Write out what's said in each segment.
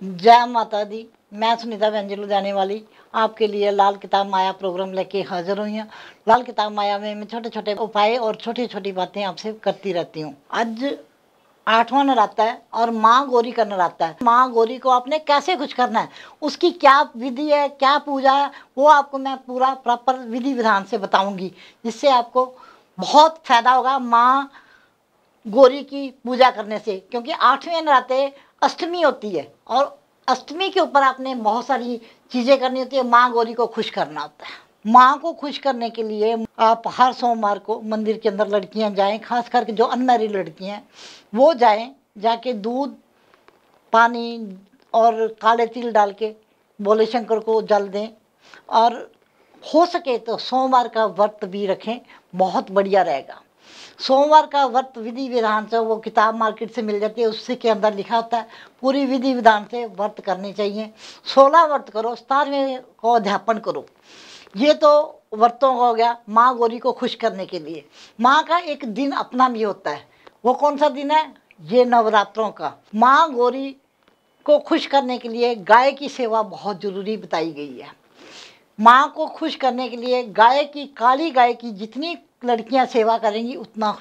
जय माता दी। मैं सुनीता व्यंजलू जाने वाली आपके लिए लाल किताब माया प्रोग्राम लेके हाजिर हुई हूँ। लाल किताब माया में मैं छोटे छोटे उपाय और छोटी छोटी बातें आपसे करती रहती हूँ। आज 8वां नराता है और माँ गौरी का नराता है। माँ गौरी को आपने कैसे खुश करना है, उसकी क्या विधि है, क्या पूजा है, वो आपको मैं पूरा प्रॉपर विधि विधान से बताऊंगी, जिससे आपको बहुत फायदा होगा माँ गौरी की पूजा करने से। क्योंकि 8वें नराते अष्टमी होती है और अष्टमी के ऊपर आपने बहुत सारी चीज़ें करनी होती है। माँ गौरी को खुश करना होता है। माँ को खुश करने के लिए आप हर सोमवार को मंदिर के अंदर लड़कियां जाएं, खास करके जो अनमैरिड लड़कियां हैं वो जाएं, जाके दूध पानी और काले तिल डाल के भोले शंकर को जल दें और हो सके तो सोमवार का व्रत भी रखें, बहुत बढ़िया रहेगा। सोमवार का व्रत विधि विधान से वो किताब मार्केट से मिल जाती है, उसी के अंदर लिखा होता है पूरी विधि विधान से व्रत करनी चाहिए। 16 व्रत करो, 17वें को अध्यापन करो। ये तो व्रतों का हो गया माँ गौरी को खुश करने के लिए। माँ का एक दिन अपना भी होता है। वो कौन सा दिन है? ये नवरात्रों का। माँ गौरी को खुश करने के लिए गाय की सेवा बहुत जरूरी बताई गई है। माँ को खुश करने के लिए गाय की, काली गाय की जितनी लड़कियां सेवा करेंगी उतना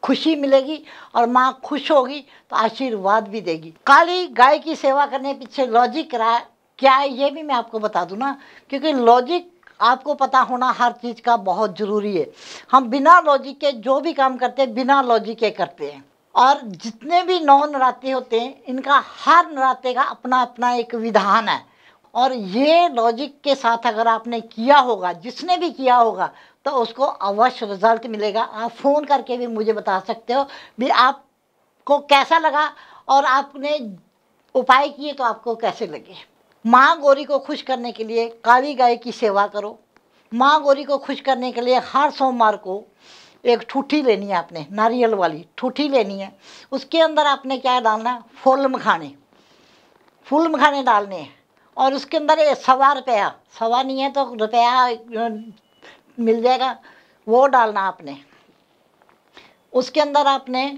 खुशी मिलेगी और माँ खुश होगी तो आशीर्वाद भी देगी। काली गाय की सेवा करने पीछे लॉजिक रहा क्या है ये भी मैं आपको बता दूं ना, क्योंकि लॉजिक आपको पता होना हर चीज़ का बहुत ज़रूरी है। हम बिना लॉजिक के जो भी काम करते हैं बिना लॉजिक के करते हैं। और जितने भी 9 नराते होते हैं इनका हर नराते का अपना अपना एक विधान है और ये लॉजिक के साथ अगर आपने किया होगा, जिसने भी किया होगा, तो उसको अवश्य रिजल्ट मिलेगा। आप फ़ोन करके भी मुझे बता सकते हो भी आपको कैसा लगा और आपने उपाय किए तो आपको कैसे लगे। माँ गौरी को खुश करने के लिए काली गाय की सेवा करो। माँ गौरी को खुश करने के लिए हर सोमवार को एक ठूठी लेनी है, आपने नारियल वाली ठूठी लेनी है। उसके अंदर आपने क्या डालना है? फूल मखाने डालने हैं और उसके अंदर 1.25 रुपया, सवा नहीं है तो रुपया मिल जाएगा, वो डालना आपने। उसके अंदर आपने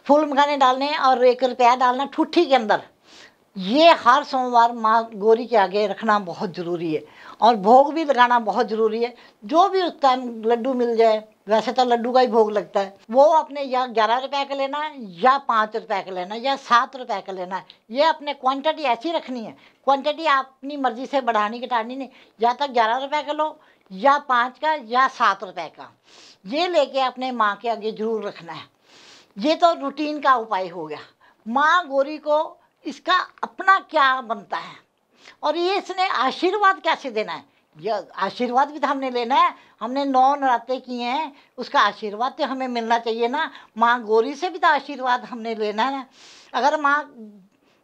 फूल मखाने डालने हैं और 1 रुपया डालना ठूठी के अंदर। ये हर सोमवार माँ गौरी के आगे रखना बहुत ज़रूरी है और भोग भी लगाना बहुत ज़रूरी है। जो भी उस टाइम लड्डू मिल जाए, वैसे तो लड्डू का ही भोग लगता है, वो आपने या 11 रुपए का लेना है या 5 रुपए का लेना है या 7 रुपए का लेना है। ये अपने क्वांटिटी ऐसी रखनी है, क्वांटिटी अपनी मर्जी से बढ़ानी घटानी नहीं। या तो 11 रुपए का लो या 5 का या 7 रुपए का, ये लेके अपने माँ के आगे जरूर रखना है। ये तो रूटीन का उपाय हो गया। माँ गौरी को इसका अपना क्या बनता है और ये इसने आशीर्वाद कैसे देना है, यह आशीर्वाद भी तो हमने लेना है। हमने 9 नराते किए हैं, उसका आशीर्वाद तो हमें मिलना चाहिए ना। माँ गौरी से भी तो आशीर्वाद हमने लेना है ना। अगर माँ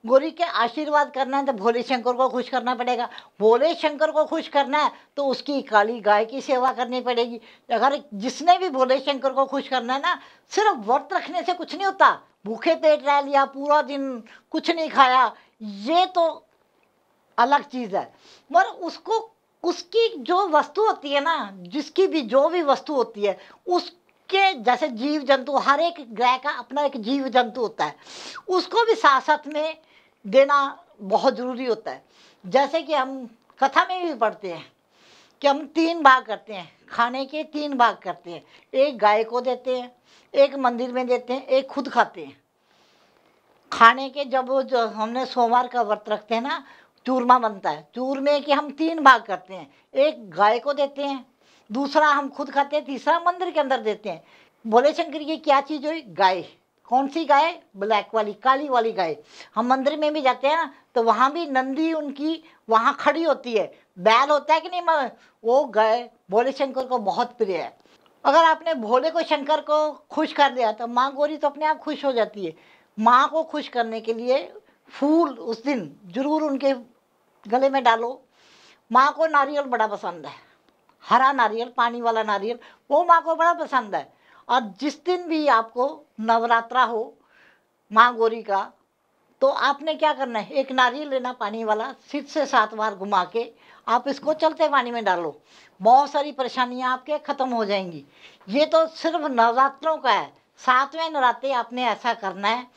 गौरी के आशीर्वाद करना है तो भोले शंकर को खुश करना पड़ेगा। भोले शंकर को खुश करना है तो उसकी काली गाय की सेवा करनी पड़ेगी। अगर जिसने भी भोले शंकर को खुश करना है ना, सिर्फ व्रत रखने से कुछ नहीं होता। भूखे पेट रह लिया पूरा दिन, कुछ नहीं खाया, ये तो अलग चीज़ है। मगर उसको, उसकी जो वस्तु होती है ना, जिसकी भी जो भी वस्तु होती है, उसके जैसे जीव जंतु, हर एक ग्रह का अपना एक जीव जंतु होता है, उसको भी साथ साथ में देना बहुत ज़रूरी होता है। जैसे कि हम कथा में भी पढ़ते हैं कि हम 3 भाग करते हैं, खाने के 3 भाग करते हैं। एक गाय को देते हैं, एक मंदिर में देते हैं, एक खुद खाते हैं। खाने के जब जो हमने सोमवार का व्रत रखते हैं ना, चूरमा बनता है। चूरमे के हम 3 भाग करते हैं, एक गाय को देते हैं, दूसरा हम खुद खाते हैं, तीसरा मंदिर के अंदर देते हैं। भोले शंकर की क्या चीज़ हुई? गाय। कौन सी गाय? ब्लैक वाली, काली वाली गाय। हम मंदिर में भी जाते हैं ना तो वहाँ भी नंदी उनकी वहाँ खड़ी होती है, बैल होता है कि नहीं, वो गाय भोले शंकर को बहुत प्रिय है। अगर आपने भोले को शंकर को खुश कर दिया तो माँ गौरी तो अपने आप खुश हो जाती है। माँ को खुश करने के लिए फूल उस दिन जरूर उनके गले में डालो। माँ को नारियल बड़ा पसंद है, हरा नारियल, पानी वाला नारियल, वो माँ को बड़ा पसंद है। और जिस दिन भी आपको नवरात्रा हो माँ गौरी का, तो आपने क्या करना है, एक नारियल लेना पानी वाला, सिर से 7 बार घुमा के आप इसको चलते पानी में डालो। बहुत सारी परेशानियां आपके खत्म हो जाएंगी। ये तो सिर्फ नवरात्रों का है, 7वें नराते आपने ऐसा करना है।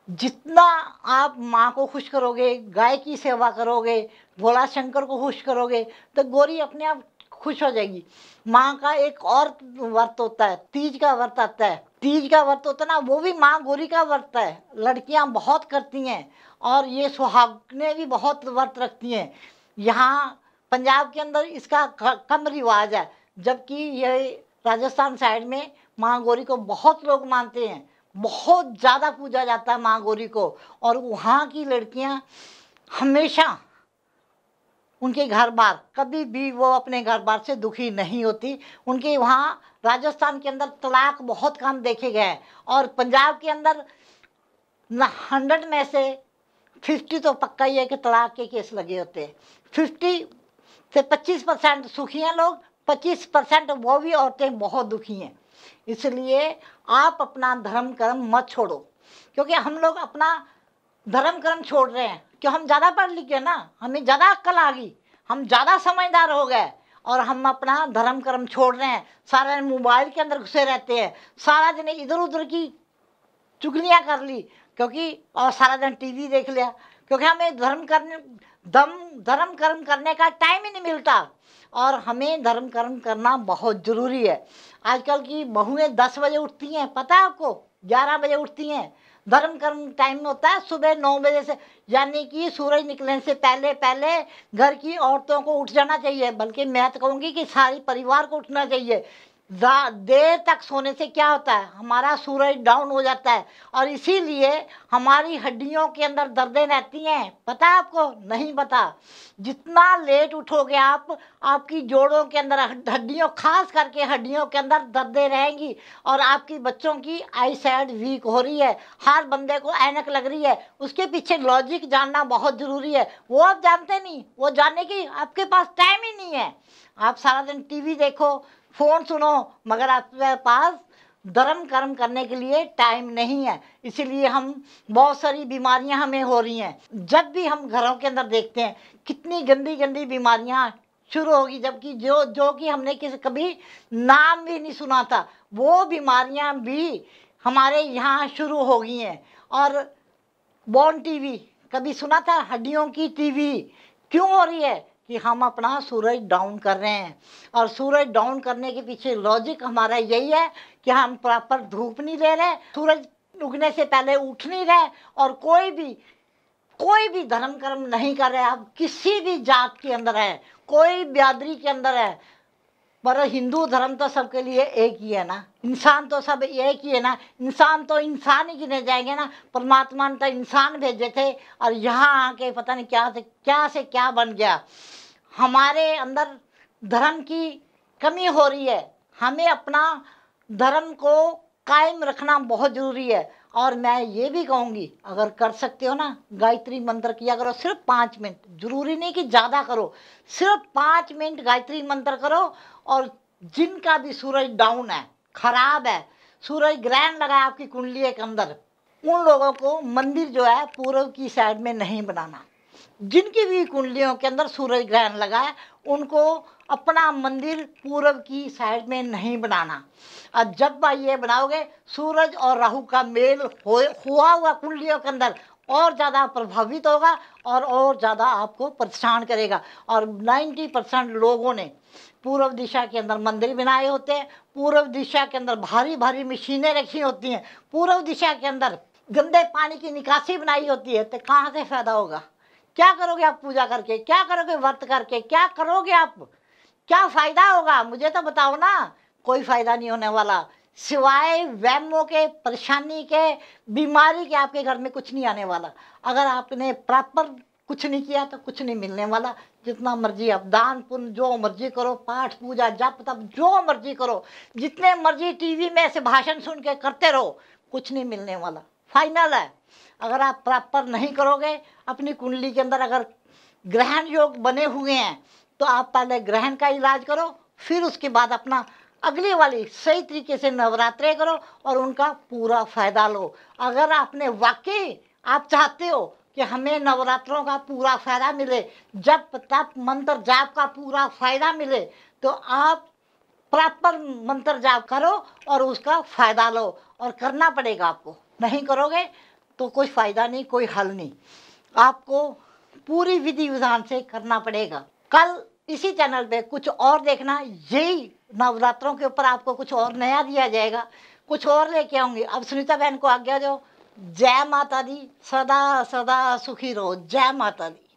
जितना आप माँ को खुश करोगे, गाय की सेवा करोगे, भोला शंकर को खुश करोगे, तो गौरी अपने आप खुश हो जाएगी। माँ का एक और व्रत होता है, तीज का व्रत आता है। तीज का व्रत होता है ना, वो भी माँ गौरी का व्रत है। लड़कियां बहुत करती हैं और ये सुहागनें भी बहुत व्रत रखती हैं। यहाँ पंजाब के अंदर इसका कम रिवाज है, जबकि ये राजस्थान साइड में माँ गौरी को बहुत लोग मानते हैं, बहुत ज़्यादा पूजा जाता है माँ गौरी को। और वहाँ की लड़कियाँ हमेशा उनके घर बार कभी भी वो अपने घर बार से दुखी नहीं होती। उनके वहाँ राजस्थान के अंदर तलाक बहुत कम देखे गए हैं, और पंजाब के अंदर 100 में से 50 तो पक्का ही है कि तलाक के केस लगे होते हैं। 50 से 25% सुखी हैं लोग, 25% वो भी औरतें बहुत दुखी हैं। इसलिए आप अपना धर्म कर्म मत छोड़ो, क्योंकि हम लोग अपना धर्म कर्म छोड़ रहे हैं क्यों? हम ज़्यादा पढ़ लिख गए ना, हमें ज़्यादा अक्ल आ गई, हम ज़्यादा समझदार हो गए, और हम अपना धर्म कर्म छोड़ रहे हैं। सारा दिन मोबाइल के अंदर घुसे रहते हैं, सारा दिन इधर उधर की चुगलियाँ कर ली, क्योंकि और सारा दिन टीवी देख लिया, क्योंकि हमें धर्म कर्म करने का टाइम ही नहीं मिलता। और हमें धर्म कर्म करना बहुत ज़रूरी है। आजकल की बहुएं 10 बजे उठती हैं, पता है आपको? 11 बजे उठती हैं। धर्म कर्म टाइम होता है सुबह 9 बजे से, यानी कि सूरज निकलने से पहले पहले घर की औरतों को उठ जाना चाहिए। बल्कि मैं तो कहूँगी कि सारी परिवार को उठना चाहिए। देर तक सोने से क्या होता है, हमारा सूरज डाउन हो जाता है, और इसीलिए हमारी हड्डियों के अंदर दर्दें रहती हैं। पता है आपको? नहीं पता। जितना लेट उठोगे आप, आपकी जोड़ों के अंदर हड्डियों, खास करके हड्डियों के अंदर दर्दें रहेंगी, और आपकी बच्चों की आई साइड वीक हो रही है, हर बंदे को ऐनक लग रही है। उसके पीछे लॉजिक जानना बहुत ज़रूरी है। वो आप जानते नहीं, वो जानने की आपके पास टाइम ही नहीं है। आप सारा दिन टीवी देखो, फोन सुनो, मगर आपके पास धर्म कर्म करने के लिए टाइम नहीं है। इसीलिए हम बहुत सारी बीमारियां हमें हो रही हैं। जब भी हम घरों के अंदर देखते हैं कितनी गंदी गंदी बीमारियां शुरू होगी, जबकि जो कि हमने कभी नाम भी नहीं सुना था, वो बीमारियां भी हमारे यहाँ शुरू हो गई हैं। और बोन टीवी कभी सुना था? हड्डियों की टीवी क्यों हो रही है? कि हम अपना सूरज डाउन कर रहे हैं। और सूरज डाउन करने के पीछे लॉजिक हमारा यही है कि हम प्रॉपर धूप नहीं ले रहे, सूरज उगने से पहले उठ नहीं रहे, और कोई भी धर्म कर्म नहीं कर रहे। आप किसी भी जात के अंदर है, कोई बिरादरी के अंदर है, पर हिंदू धर्म तो सबके लिए एक ही है ना। इंसान तो सब एक ही है ना। इंसान तो इंसान ही गिने जाएंगे ना। परमात्मा ने तो इंसान भेजे थे, और यहाँ आके पता नहीं क्या से क्या बन गया। हमारे अंदर धर्म की कमी हो रही है। हमें अपना धर्म को कायम रखना बहुत ज़रूरी है। और मैं ये भी कहूँगी, अगर कर सकते हो ना, गायत्री मंत्र किया करो, सिर्फ 5 मिनट। ज़रूरी नहीं कि ज़्यादा करो, सिर्फ 5 मिनट गायत्री मंत्र करो। और जिनका भी सूरज डाउन है, खराब है, सूरज ग्रहण लगा है आपकी कुंडली के अंदर, उन लोगों को मंदिर जो है पूर्व की साइड में नहीं बनाना। जिनकी भी कुंडलियों के अंदर सूरज ग्रहण लगा है, उनको अपना मंदिर पूर्व की साइड में नहीं बनाना। और जब ये बनाओगे, सूरज और राहु का मेल हुआ हुआ कुंडलियों के अंदर और ज़्यादा प्रभावित होगा, और ज़्यादा आपको परेशान करेगा। और 90% लोगों ने पूर्व दिशा के अंदर मंदिर बनाए होते हैं, पूर्व दिशा के अंदर भारी भारी मशीनें रखी होती हैं, पूर्व दिशा के अंदर गंदे पानी की निकासी बनाई होती है। तो कहाँ से फायदा होगा? क्या करोगे आप पूजा करके? क्या करोगे व्रत करके? क्या करोगे आप? क्या फायदा होगा? मुझे तो बताओ ना। कोई फायदा नहीं होने वाला, सिवाय वहमों के, परेशानी के, बीमारी के। आपके घर में कुछ नहीं आने वाला। अगर आपने प्रॉपर कुछ नहीं किया तो कुछ नहीं मिलने वाला। जितना मर्जी आप दान पुण्य जो मर्जी करो, पाठ पूजा जप तप जो मर्जी करो, जितने मर्जी टीवी में ऐसे भाषण सुन के करते रहो, कुछ नहीं मिलने वाला। फाइनल है। अगर आप प्रॉपर नहीं करोगे, अपनी कुंडली के अंदर अगर ग्रहण योग बने हुए हैं, तो आप पहले ग्रहण का इलाज करो, फिर उसके बाद अपना अगली वाली सही तरीके से नवरात्रे करो और उनका पूरा फायदा लो। अगर आपने वाकई आप चाहते हो कि हमें नवरात्रों का पूरा फायदा मिले, जप तप मंत्र जाप का पूरा फायदा मिले, तो आप प्रॉपर मंत्र जाप करो और उसका फायदा लो। और करना पड़ेगा आपको, नहीं करोगे तो कोई फ़ायदा नहीं, कोई हल नहीं। आपको पूरी विधि विधान से करना पड़ेगा। कल इसी चैनल पे कुछ और देखना, यही नवरात्रों के ऊपर आपको कुछ और नया दिया जाएगा, कुछ और लेके आऊँगी। अब सुनीता बहन को आज्ञा दो। जय माता दी, सदा सदा सुखी रहो। जय माता दी।